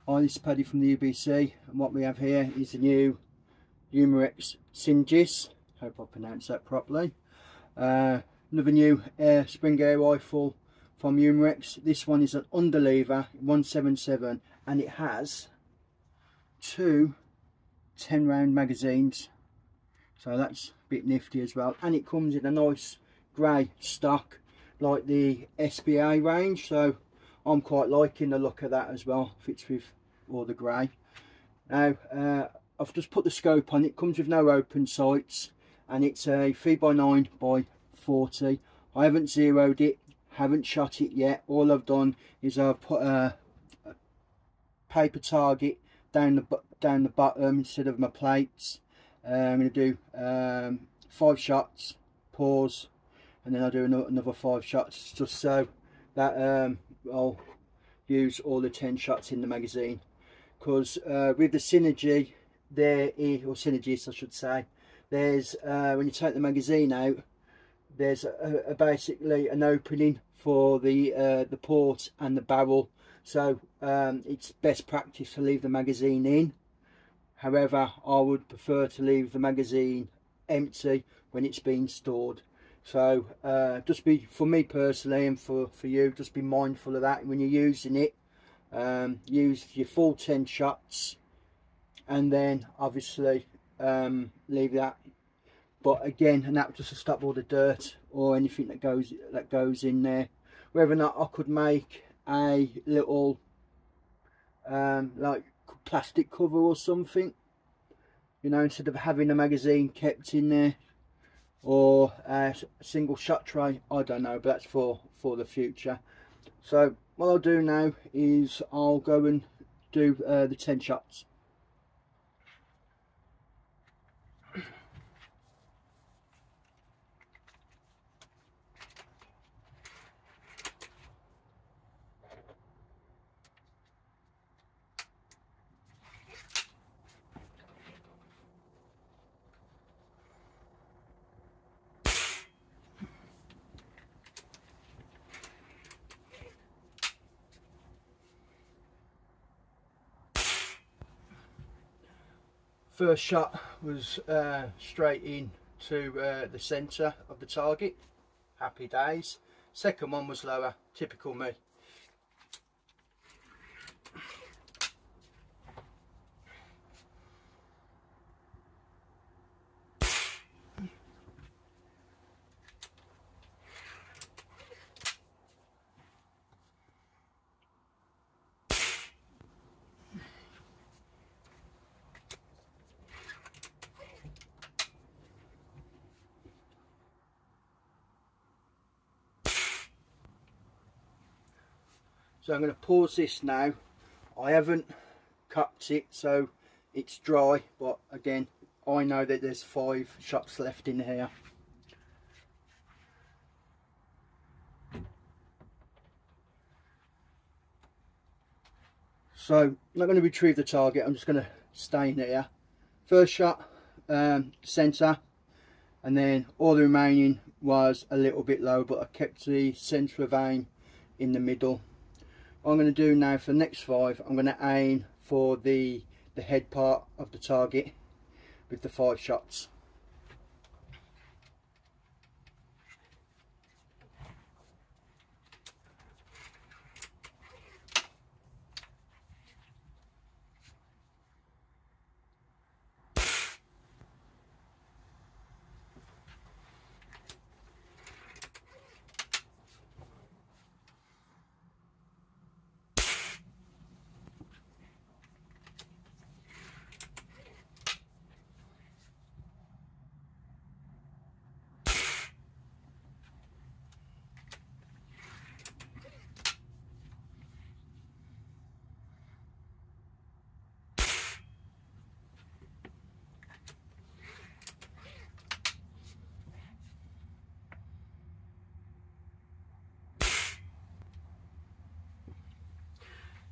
Hi, this is Paddy from the UBC, and what we have here is the new Umarex Synergis. Hope I pronounced that properly. Another new Spring Air Rifle from Umarex. This one is an Underlever 177, and it has two 10-round magazines, so that's a bit nifty as well. And it comes in a nice grey stock like the SBA range, so I'm quite liking the look of that as well. Fits with all the grey. Now I've just put the scope on. It comes with no open sights, and it's a 3x9 by 40. I haven't zeroed it, haven't shot it yet. All I've done is I've put a paper target down the bottom instead of my plates. I'm going to do 5 shots, pause, and then I'll do another 5 shots, just so that I'll use all the 10 shots in the magazine. Because with the Synergy there is, or Synergis I should say, there's when you take the magazine out, there's basically an opening for the port and the barrel, so it's best practice to leave the magazine in. However, I would prefer to leave the magazine empty when it's being stored. So just be, for me personally and for you, just be mindful of that when you're using it. Use your full 10 shots, and then obviously leave that. But again, and that just to stop all the dirt or anything that goes in there. Whether or not I could make a little like plastic cover or something, you know, instead of having a magazine kept in there, or a single shot tray, I don't know, but that's for the future. So what I'll do now is I'll go and do the 10 shots. First shot was straight in to the centre of the target. Happy days. Second one was lower. Typical me. So I'm going to pause this now. I haven't cupped it, so it's dry, but again, I know that there's 5 shots left in here. So I'm not going to retrieve the target, I'm just going to stay in here. First shot, centre, and then all the remaining was a little bit low, but I kept the centre of aim in the middle. What I'm going to do now for the next 5, I'm going to aim for the head part of the target with the 5 shots.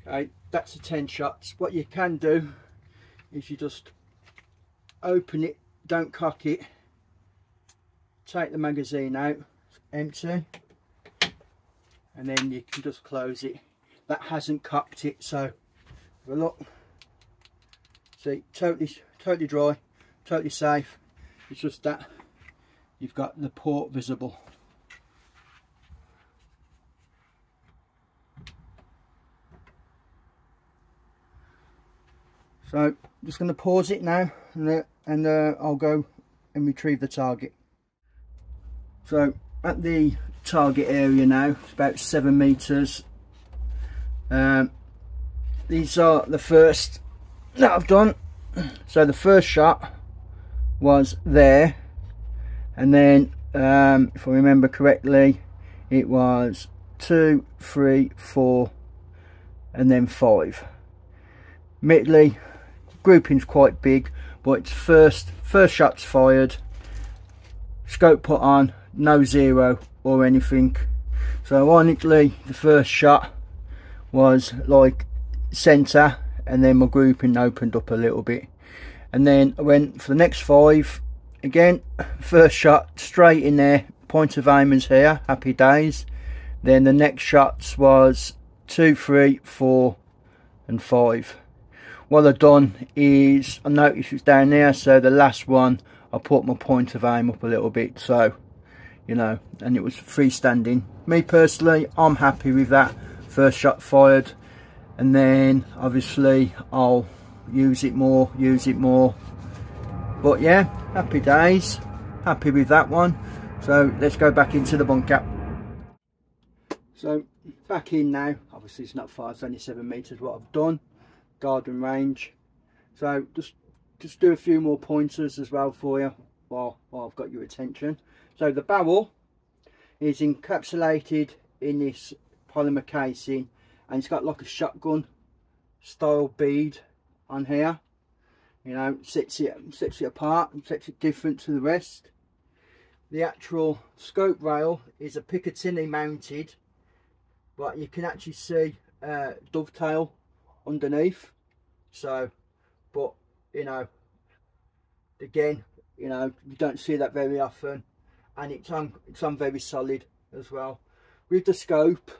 Okay, that's the 10 shots. What you can do is you just open it, don't cock it, take the magazine out, empty, and then you can just close it. That hasn't cocked it, so Have a look. See, totally dry, totally safe. It's just that you've got the port visible. So I'm just going to pause it now, and I'll go and retrieve the target. So at the target area now, it's about 7 meters. These are the first that I've done. So the first shot was there, and then if I remember correctly, it was 2, 3, 4 and then 5. Admittedly, grouping's quite big, but it's first shot's fired, scope put on, no zero or anything. So ironically, the first shot was like centre, and then my grouping opened up a little bit, and then I went for the next 5 again. First shot straight in there, point of aim is here, happy days. Then the next shots was 2, 3, 4 and 5. What I've done is, I noticed it's down there, so the last one I put my point of aim up a little bit, so you know, and it was freestanding. Me personally, I'm happy with that. First shot fired, and then obviously I'll use it more, but yeah, happy days, happy with that one. So let's go back into the bunker. So back in now, obviously it's not far, it's only 7 meters what I've done, garden range. So just do a few more pointers as well for you while I've got your attention. So the barrel is encapsulated in this polymer casing, and it's got like a shotgun style bead on here, you know, sets it apart and sets it different to the rest. The actual scope rail is a Picatinny mounted, but you can actually see dovetail underneath. So, but you know, again, you know, you don't see that very often, and it's on very solid as well. With the scope,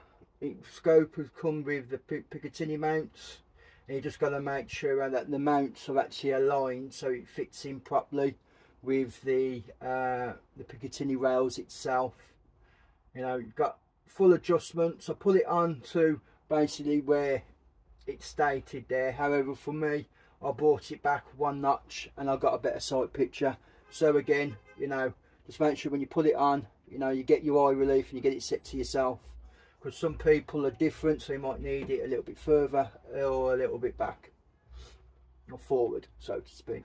scope has come with the Picatinny mounts, and you just got to make sure that the mounts are actually aligned so it fits in properly with the Picatinny rails itself. You know, you've got full adjustments. I put it on to basically where it's stated there. However, for me, I brought it back 1 notch and I got a better sight picture. So again, you know, just make sure when you put it on, you know, you get your eye relief and you get it set to yourself, because some people are different, so you might need it a little bit further or a little bit back or forward, so to speak.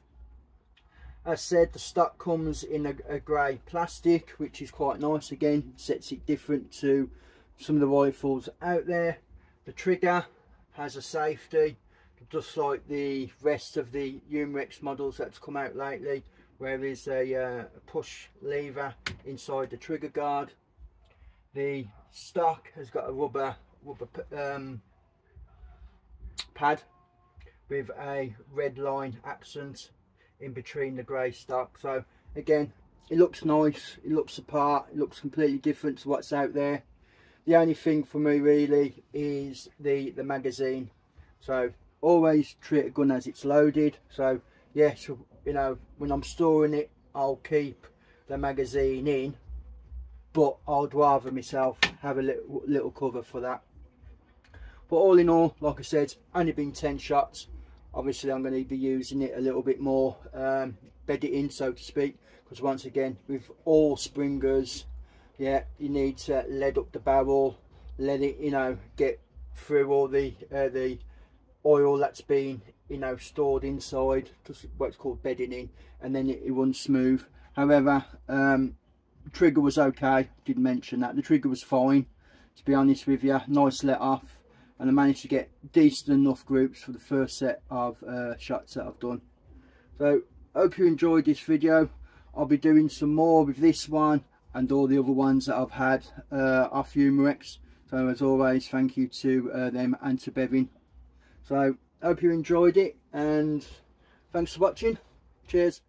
As said, the stock comes in a grey plastic, which is quite nice. Again, sets it different to some of the rifles out there. The trigger has a safety, just like the rest of the Umarex models that's come out lately, where there's a push lever inside the trigger guard. The stock has got a rubber pad with a red line accent in between the grey stock. So again, it looks nice, it looks apart, it looks completely different to what's out there. The only thing for me really is the magazine. So always treat a gun as it's loaded. So yes, you know, when I'm storing it, I'll keep the magazine in, but I'd rather myself have a little cover for that. But all in all, like I said, only been 10 shots. Obviously I'm going to be using it a little bit more, bed it in, so to speak, because once again, with all springers, yeah, you need to lead up the barrel, let it, you know, get through all the oil that's been, you know, stored inside, just what's called bedding in, and then it runs smooth. However, the trigger was okay, did mention that the trigger was fine, to be honest with you. Nice let off, and I managed to get decent enough groups for the first set of shots that I've done. So hope you enjoyed this video. I'll be doing some more with this one and all the other ones that I've had off Umarex. So as always, thank you to them and to Bevin. So hope you enjoyed it, and thanks for watching. Cheers.